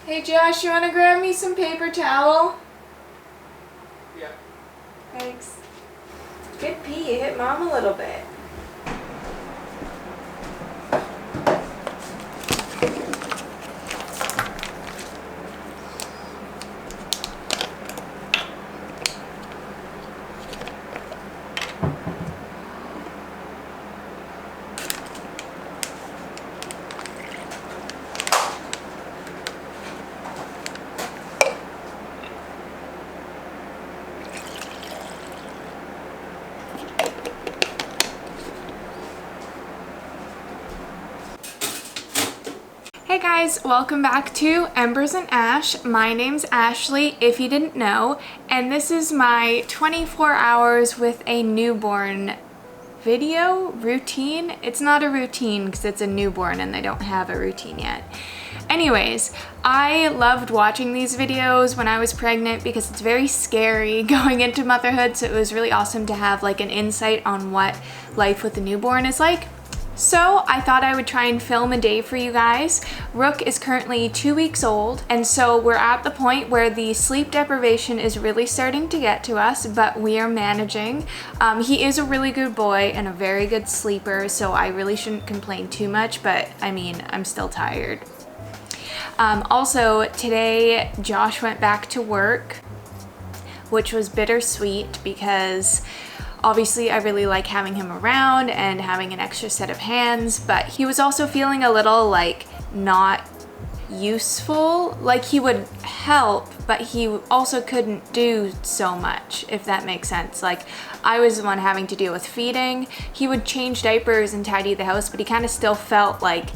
Hey Josh, you wanna grab me some paper towel? Yeah. Thanks. Good pee, you hit Mom a little bit. Hey guys, welcome back to Embers and Ash. My name's Ashley, if you didn't know, and this is my 24 hours with a newborn video routine. It's not a routine because it's a newborn and they don't have a routine yet. Anyways, I loved watching these videos when I was pregnant because it's very scary going into motherhood, so it was really awesome to have like an insight on what life with a newborn is like. So I thought I would try and film a day for you guys. Rook is currently 2 weeks old, and so we're at the point where the sleep deprivation is really starting to get to us, but we are managing. He is a really good boy and a very good sleeper, so I really shouldn't complain too much, but I mean, I'm still tired. Also, today Josh went back to work, which was bittersweet because obviously I really like having him around and having an extra set of hands, but he was also feeling a little like not useful. Like he would help, but he also couldn't do so much, if that makes sense. Like I was the one having to deal with feeding. He would change diapers and tidy the house, but he kind of still felt like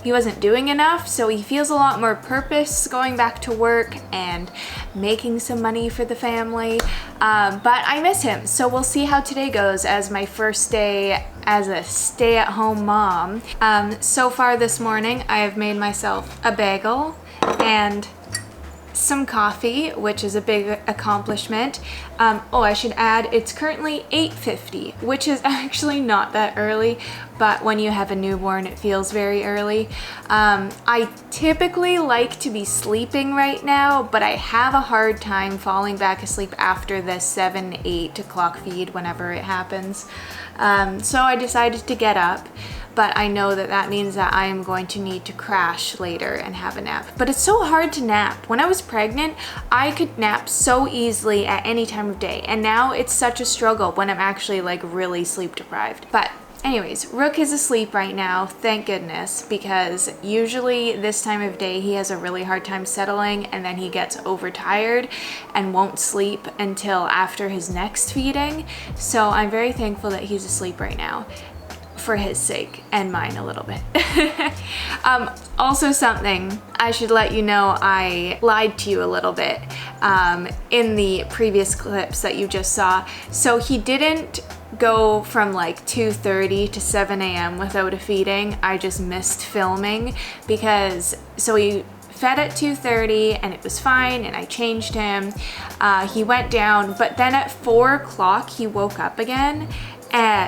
he wasn't doing enough, so he feels a lot more purpose going back to work and making some money for the family. But I miss him, so we'll see how today goes as my first day as a stay-at-home mom. So far this morning, I have made myself a bagel and some coffee, which is a big accomplishment. Oh, I should add, it's currently 8:50, which is actually not that early, but when you have a newborn, it feels very early. I typically like to be sleeping right now, but I have a hard time falling back asleep after the 7-8 o'clock feed, whenever it happens. So I decided to get up, but I know that that means that I am going to need to crash later and have a nap. But it's so hard to nap. When I was pregnant, I could nap so easily at any time of day, and now it's such a struggle when I'm actually like really sleep deprived. But anyways, Rook is asleep right now, thank goodness, because usually this time of day he has a really hard time settling and then he gets overtired and won't sleep until after his next feeding. So I'm very thankful that he's asleep right now, for his sake and mine a little bit. Also something I should let you know, I lied to you a little bit in the previous clips that you just saw. So he didn't go from like 2:30 to 7 a.m. without a feeding. I just missed filming because, so he fed at 2:30 and it was fine and I changed him. He went down, but then at 4 o'clock he woke up again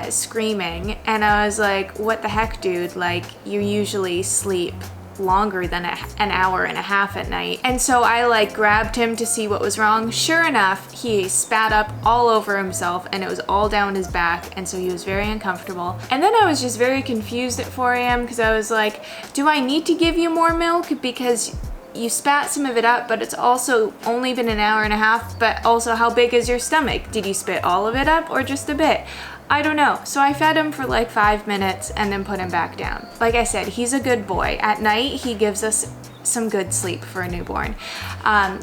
screaming, and I was like, what the heck, dude? Like, you usually sleep longer than an hour and a half at night. And so I like grabbed him to see what was wrong. Sure enough, he spat up all over himself and it was all down his back, and so he was very uncomfortable. And then I was just very confused at 4 a.m. because I was like, do I need to give you more milk? Because you spat some of it up, but it's also only been an hour and a half. But also, how big is your stomach? Did you spit all of it up or just a bit? I don't know. So I fed him for like 5 minutes and then put him back down. Like I said, he's a good boy. At night, he gives us some good sleep for a newborn.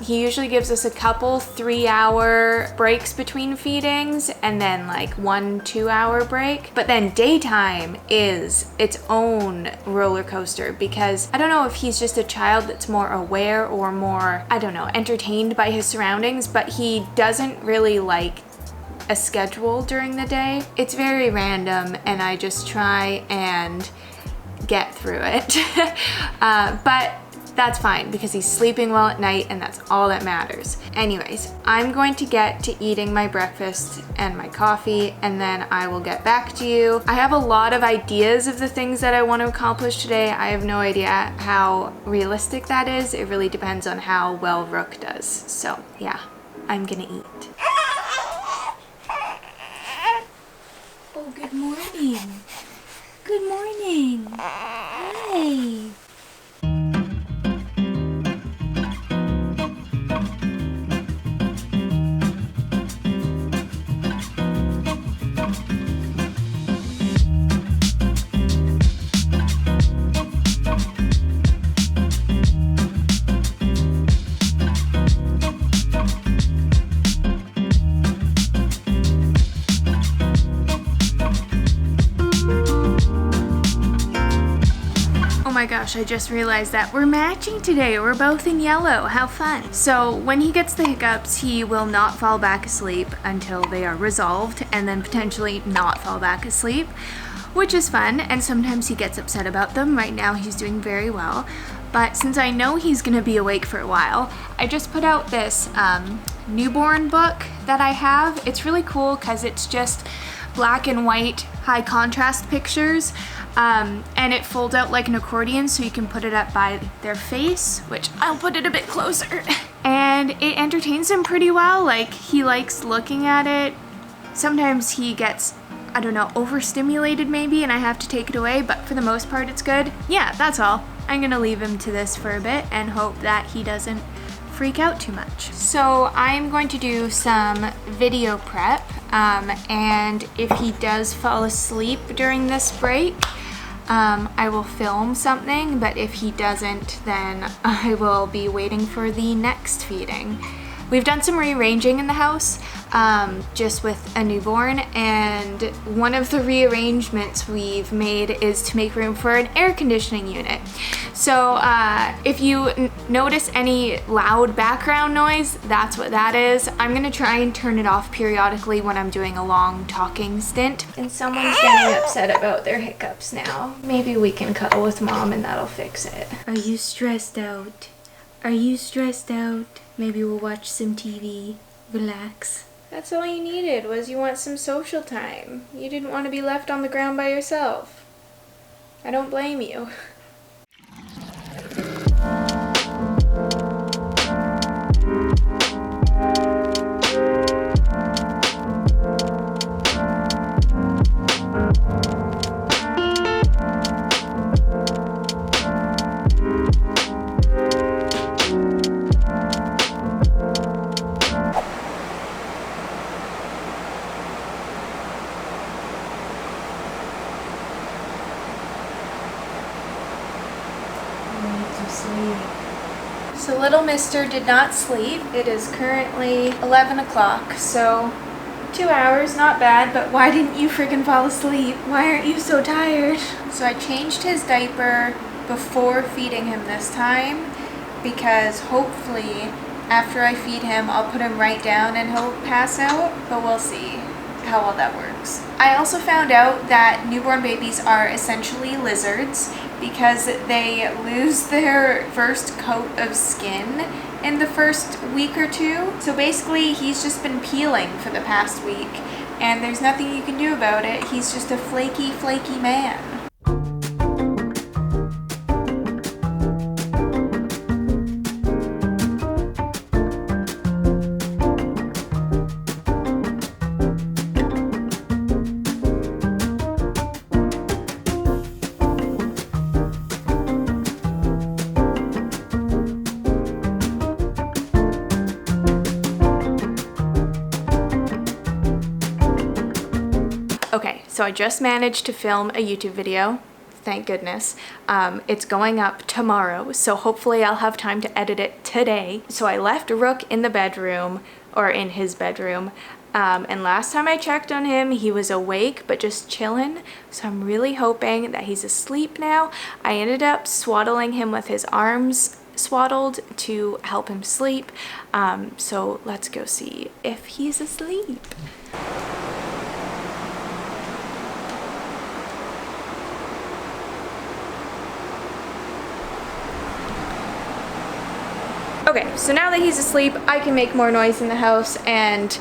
He usually gives us a couple 3-hour breaks between feedings and then like 1-2 hour break. But then daytime is its own roller coaster because I don't know if he's just a child that's more aware or more, I don't know, entertained by his surroundings, but he doesn't really like a schedule during the day. It's very random and I just try and get through it. But that's fine because he's sleeping well at night and that's all that matters. Anyways, I'm going to get to eating my breakfast and my coffee, and then I will get back to you. I have a lot of ideas of the things that I want to accomplish today. I have no idea how realistic that is. It really depends on how well Rook does. So yeah, I'm gonna eat. Oh, good morning. Good morning. Hi. Oh my gosh, I just realized that we're matching today. We're both in yellow. How fun. So when he gets the hiccups, he will not fall back asleep until they are resolved, and then potentially not fall back asleep, which is fun. And sometimes he gets upset about them. Right now he's doing very well. But since I know he's gonna be awake for a while, I just put out this newborn book that I have. It's really cool because it's just black and white high contrast pictures, and it folds out like an accordion, so you can put it up by their face, which I'll put it a bit closer. And it entertains him pretty well. Like, he likes looking at it. Sometimes he gets, I don't know, overstimulated maybe, and I have to take it away, but for the most part it's good. Yeah, that's all. I'm gonna leave him to this for a bit and hope that he doesn't freak out too much. So I'm going to do some video prep, and if he does fall asleep during this break, I will film something, but if he doesn't, then I will be waiting for the next feeding. We've done some rearranging in the house, just with a newborn, and one of the rearrangements we've made is to make room for an air conditioning unit. So if you notice any loud background noise, that's what that is. I'm gonna try and turn it off periodically when I'm doing a long talking stint. And someone's getting upset about their hiccups now. Maybe we can cuddle with Mom and that'll fix it. Are you stressed out? Are you stressed out? Maybe we'll watch some TV, relax. That's all you needed, was you want some social time. You didn't want to be left on the ground by yourself. I don't blame you. So little mister did not sleep. It is currently 11 o'clock, so 2 hours, not bad, but why didn't you freaking fall asleep? Why aren't you so tired? So I changed his diaper before feeding him this time, because hopefully after I feed him, I'll put him right down and he'll pass out, but we'll see how well that works. I also found out that newborn babies are essentially lizards because they lose their first coat of skin in the first week or two. So basically he's just been peeling for the past week and there's nothing you can do about it. He's just a flaky, flaky man. Okay, so I just managed to film a YouTube video, thank goodness. It's going up tomorrow, so hopefully I'll have time to edit it today. So I left Rook in the bedroom, or in his bedroom, and last time I checked on him, he was awake, but just chilling. So I'm really hoping that he's asleep now. I ended up swaddling him with his arms swaddled to help him sleep. So let's go see if he's asleep. Okay, so now that he's asleep, I can make more noise in the house and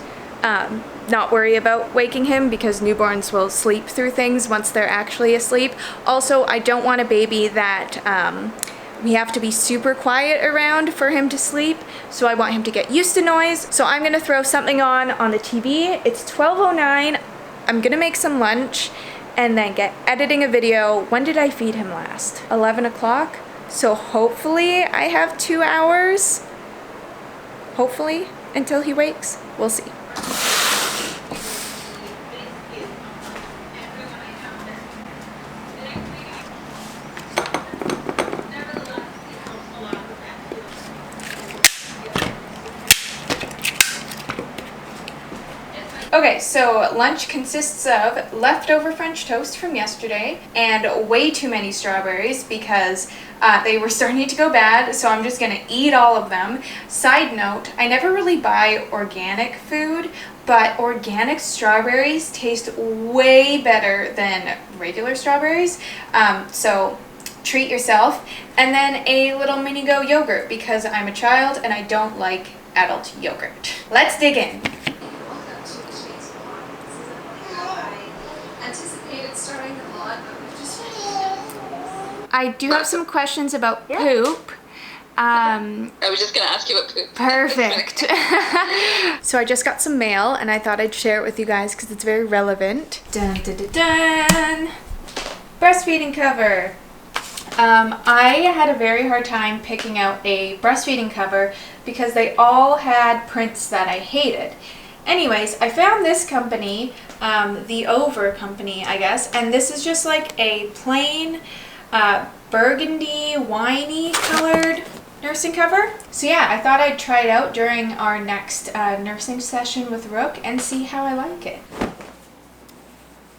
not worry about waking him because newborns will sleep through things once they're actually asleep. Also, I don't want a baby that we have to be super quiet around for him to sleep, so I want him to get used to noise. So I'm gonna throw something on the TV. It's 12:09. I'm gonna make some lunch and then get editing a video. When did I feed him last? 11 o'clock? So hopefully I have 2 hours. Hopefully, until he wakes. We'll see. Okay, so lunch consists of leftover French toast from yesterday and way too many strawberries because they were starting to go bad, so I'm just gonna eat all of them. Side note, I never really buy organic food, but organic strawberries taste way better than regular strawberries, so treat yourself. And then a little mini go yogurt because I'm a child and I don't like adult yogurt. Let's dig in. I do have some questions about poop. I was just going to ask you about poop. Perfect. So I just got some mail and I thought I'd share it with you guys because it's very relevant. Dun, dun, dun, dun. Breastfeeding cover. I had a very hard time picking out a breastfeeding cover because they all had prints that I hated. Anyways, I found this company, the Over company, I guess, and this is just like a plain burgundy, winey colored nursing cover. So yeah, I thought I'd try it out during our next nursing session with Rook and see how I like it.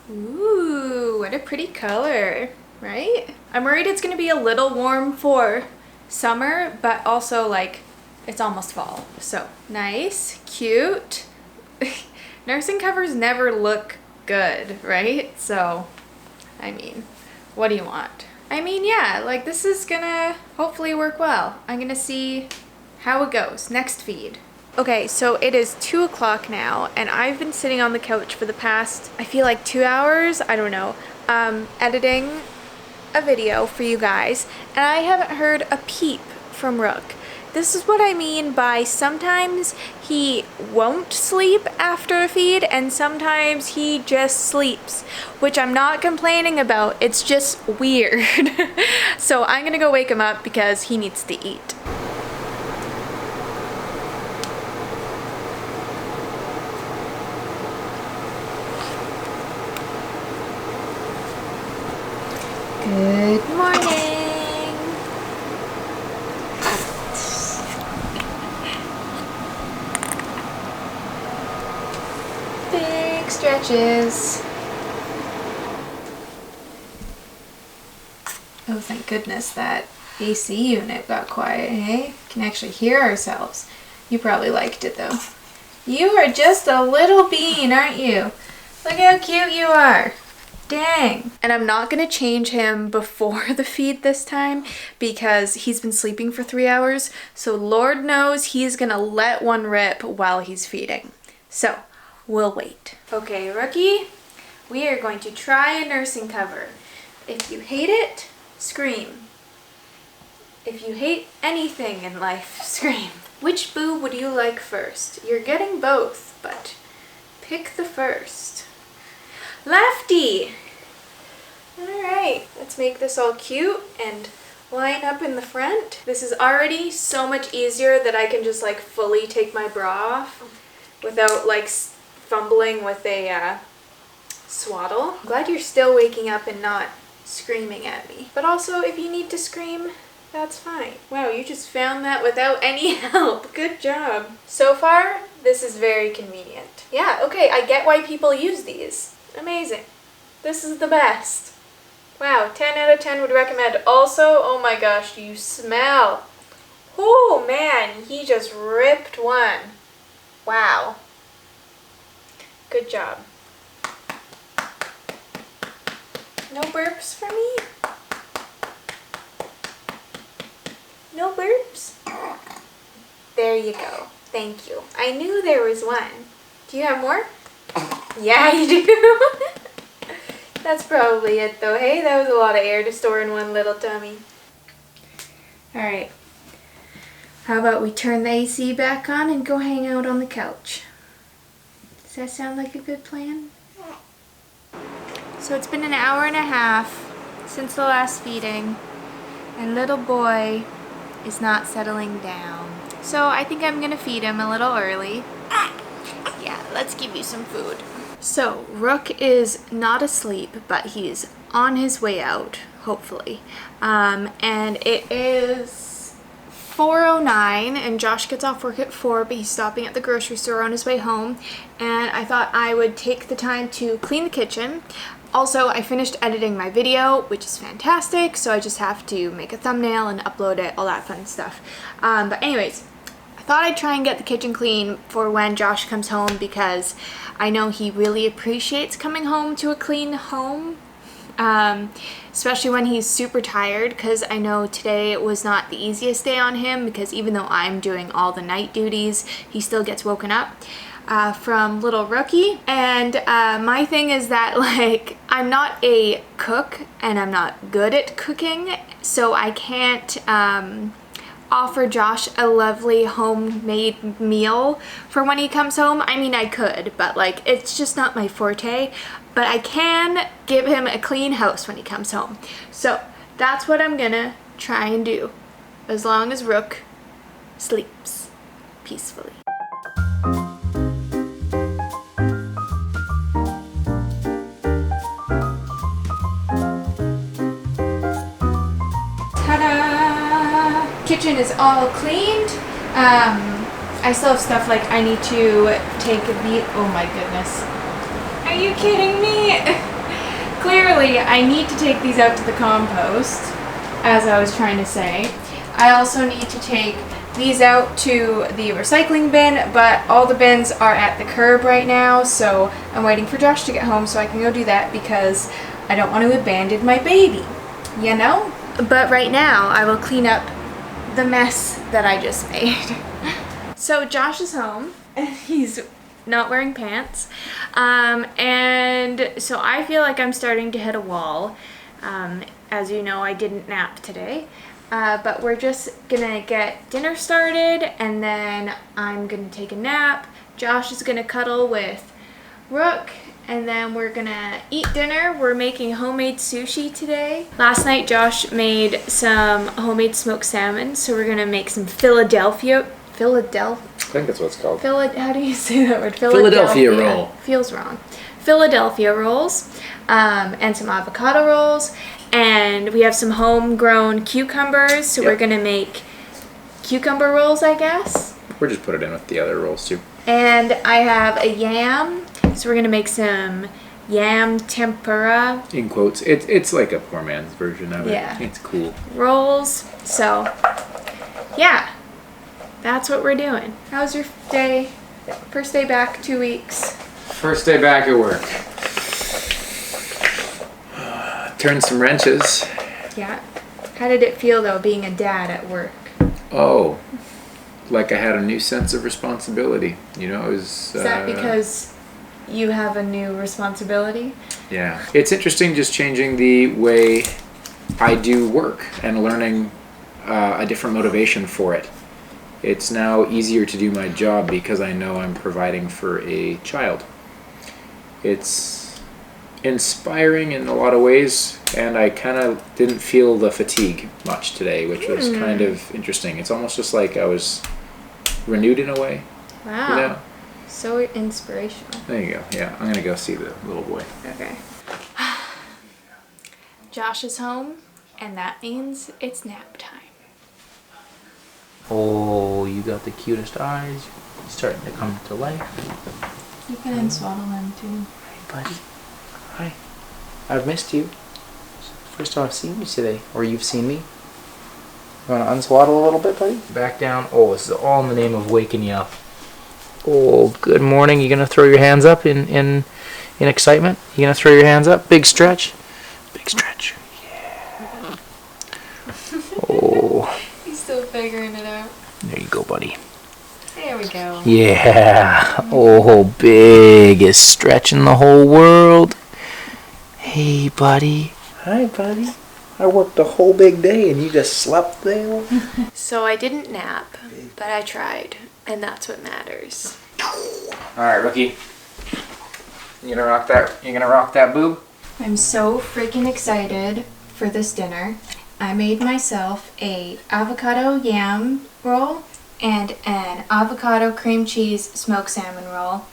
Ooh, what a pretty color, right? I'm worried it's gonna be a little warm for summer, but also like it's almost fall. So nice, cute. Nursing covers never look good, right? So, I mean, what do you want? I mean, yeah, like this is gonna hopefully work well. I'm gonna see how it goes. Next feed. Okay, so it is 2 o'clock now, and I've been sitting on the couch for the past, I feel like 2 hours, I don't know, editing a video for you guys, and I haven't heard a peep from Rook. This is what I mean by sometimes he won't sleep after a feed and sometimes he just sleeps, which I'm not complaining about, it's just weird. So I'm gonna go wake him up because he needs to eat. Good morning. Big stretches. Oh, thank goodness that AC unit got quiet, hey? Can actually hear ourselves. You probably liked it though. You are just a little bean, aren't you? Look how cute you are. Dang. And I'm not gonna change him before the feed this time because he's been sleeping for 3 hours, so Lord knows he's gonna let one rip while he's feeding. So, we'll wait. Okay, Rookie, we are going to try a nursing cover. If you hate it, scream. If you hate anything in life, scream. Which boo would you like first? You're getting both, but pick the first. Lefty! Alright, let's make this all cute and line up in the front. This is already so much easier that I can just like fully take my bra off without like fumbling with a swaddle. I'm glad you're still waking up and not screaming at me. But also, if you need to scream, that's fine. Wow, you just found that without any help. Good job. So far, this is very convenient. Yeah, okay, I get why people use these. Amazing. This is the best. Wow, 10 out of 10 would recommend. Also, oh my gosh, you smell. Oh man, he just ripped one. Wow. Good job. No burps for me? No burps? There you go. Thank you. I knew there was one. Do you have more? Yeah, you do. That's probably it though. Hey, that was a lot of air to store in one little tummy. Alright. How about we turn the AC back on and go hang out on the couch? Does that sound like a good plan? So it's been an hour and a half since the last feeding, and little boy is not settling down. So I think I'm gonna feed him a little early. Yeah, let's give you some food. So Rook is not asleep, but he's on his way out, hopefully. And it is 4:09 and Josh gets off work at 4, but he's stopping at the grocery store on his way home. And I thought I would take the time to clean the kitchen. Also, I finished editing my video, which is fantastic, so I just have to make a thumbnail and upload it, all that fun stuff. But anyways, I thought I'd try and get the kitchen clean for when Josh comes home because I know he really appreciates coming home to a clean home, especially when he's super tired, because I know today was not the easiest day on him because even though I'm doing all the night duties, he still gets woken up from little Rookie. And my thing is that, like, I'm not a cook and I'm not good at cooking, so I can't offer Josh a lovely homemade meal for when he comes home. I mean, I could, but like it's just not my forte. But I can give him a clean house when he comes home. So that's what I'm gonna try and do, as long as Rook sleeps peacefully. Kitchen is all cleaned. I still have stuff like I need to take the, oh my goodness. Are you kidding me? Clearly I need to take these out to the compost, as I was trying to say. I also need to take these out to the recycling bin, but all the bins are at the curb right now, so I'm waiting for Josh to get home so I can go do that because I don't want to abandon my baby, you know? But right now I will clean up the mess that I just made. So Josh is home and he's not wearing pants, and so I feel like I'm starting to hit a wall. As you know, I didn't nap today, but we're just gonna get dinner started and then I'm gonna take a nap. Josh is gonna cuddle with Rook and then we're gonna eat dinner. We're making homemade sushi today. Last night Josh made some homemade smoked salmon, so we're gonna make some Philadelphia. I think that's what it's called. How do you say that word? Philadelphia roll. Feels wrong. Philadelphia rolls, and some avocado rolls, and we have some homegrown cucumbers, so we're gonna make cucumber rolls, I guess. We'll just put it in with the other rolls too. And I have a yam, so we're gonna make some yam tempura. In quotes. It's like a poor man's version of it. Yeah. It's cool. Rolls. So, yeah. That's what we're doing. How's your day? First day back, 2 weeks. First day back at work. Turned some wrenches. Yeah. How did it feel though, being a dad at work? Oh, like I had a new sense of responsibility. You know, it was. Is that because you have a new responsibility? Yeah. It's interesting just changing the way I do work and learning a different motivation for it. It's now easier to do my job because I know I'm providing for a child. It's inspiring in a lot of ways, and I kind of didn't feel the fatigue much today, which was kind of interesting. It's almost just like I was renewed in a way. Wow. You know? So inspirational. There you go. Yeah, I'm going to go see the little boy. Okay. Josh is home, and that means it's nap time. Oh, you got the cutest eyes. You're starting to come to life. You can unswaddle them too. Hey, buddy. Hi. I've missed you. First time I've seen you today. Or you've seen me. You want to unswaddle a little bit, buddy? Back down. Oh, this is all in the name of waking you up. Oh, good morning. You gonna throw your hands up in excitement? You gonna throw your hands up? Big stretch. Big stretch. Yeah. Oh. He's still figuring it out. There you go, buddy. There we go. Yeah. Oh, biggest stretch in the whole world. Hey, buddy. Hi, buddy. I worked a whole big day and you just slept there. So I didn't nap, but I tried, and that's what matters. All right, Rookie. You gonna rock that? You gonna rock that boob? I'm so freaking excited for this dinner. I made myself a avocado yam roll and an avocado cream cheese smoked salmon roll.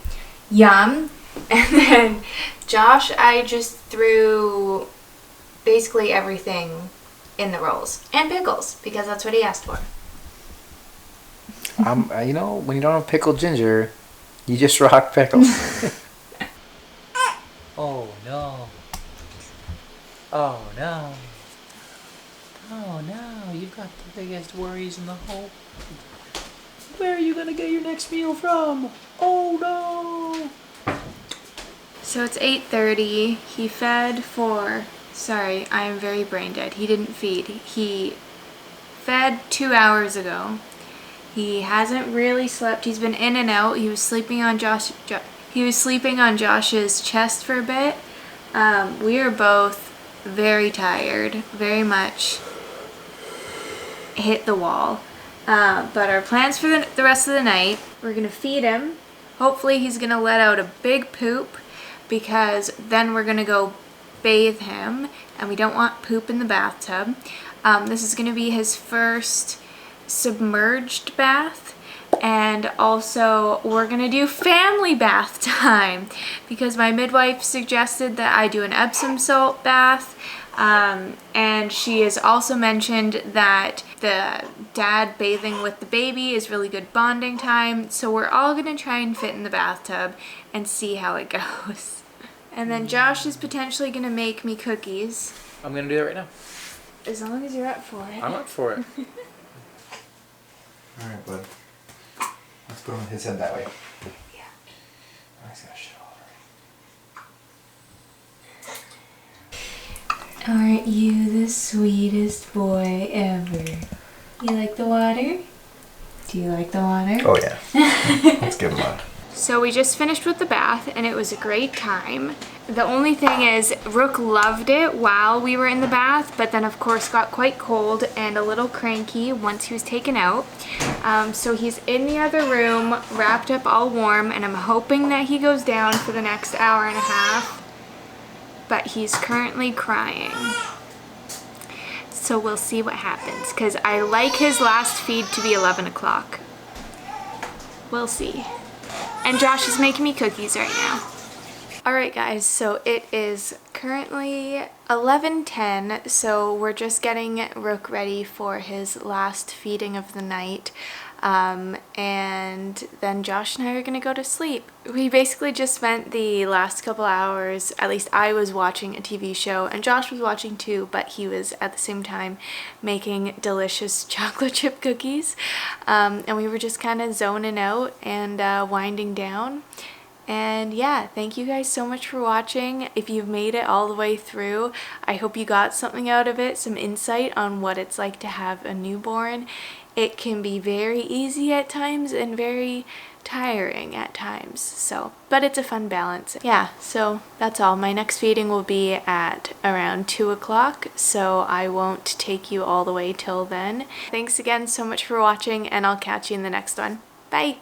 Yum. And then Josh, I just threw basically everything in the rolls and pickles because that's what he asked for. You know, when you don't have pickled ginger, you just rock pickles. Oh no. Oh no. Oh no, you've got the biggest worries in the whole. Where are you gonna get your next meal from? Oh no. So it's 8:30. He fed for, sorry, I am very brain dead. He didn't feed. He fed 2 hours ago. He hasn't really slept. He's been in and out. He was sleeping on Josh's chest for a bit. We are both very tired, very much hit the wall. But our plans for the rest of the night, we're gonna feed him. Hopefully he's gonna let out a big poop because then we're gonna go bathe him and we don't want poop in the bathtub. This is gonna be his first submerged bath, and also we're gonna do family bath time because my midwife suggested that I do an Epsom salt bath, and she has also mentioned that the dad bathing with the baby is really good bonding time, so we're all gonna try and fit in the bathtub and see how it goes. And then Josh is potentially gonna make me cookies. I'm gonna do that right now. As long as you're up for it. I'm up for it. Alright, bud. Let's put him on his head that way. Yeah. Oh, he's got shit all over. Aren't you the sweetest boy ever? You like the water? Do you like the water? Oh yeah. Let's give him one. So we just finished with the bath and it was a great time. The only thing is Rook loved it while we were in the bath, but then of course got quite cold and a little cranky once he was taken out. So he's in the other room, wrapped up all warm, and I'm hoping that he goes down for the next hour and a half. But he's currently crying. So we'll see what happens, because I like his last feed to be 11 o'clock. We'll see. And Josh is making me cookies right now. Alright guys, so it is currently 11:10, so we're just getting Rook ready for his last feeding of the night. And then Josh and I are gonna go to sleep. We basically just spent the last couple hours, at least I was watching a TV show, and Josh was watching too, but he was at the same time making delicious chocolate chip cookies. And we were just kind of zoning out and winding down. And yeah, thank you guys so much for watching. If you've made it all the way through, I hope you got something out of it, some insight on what it's like to have a newborn. It can be very easy at times and very tiring at times, so, but it's a fun balance. Yeah, so that's all. My next feeding will be at around 2 o'clock, so I won't take you all the way till then. Thanks again so much for watching, and I'll catch you in the next one. Bye!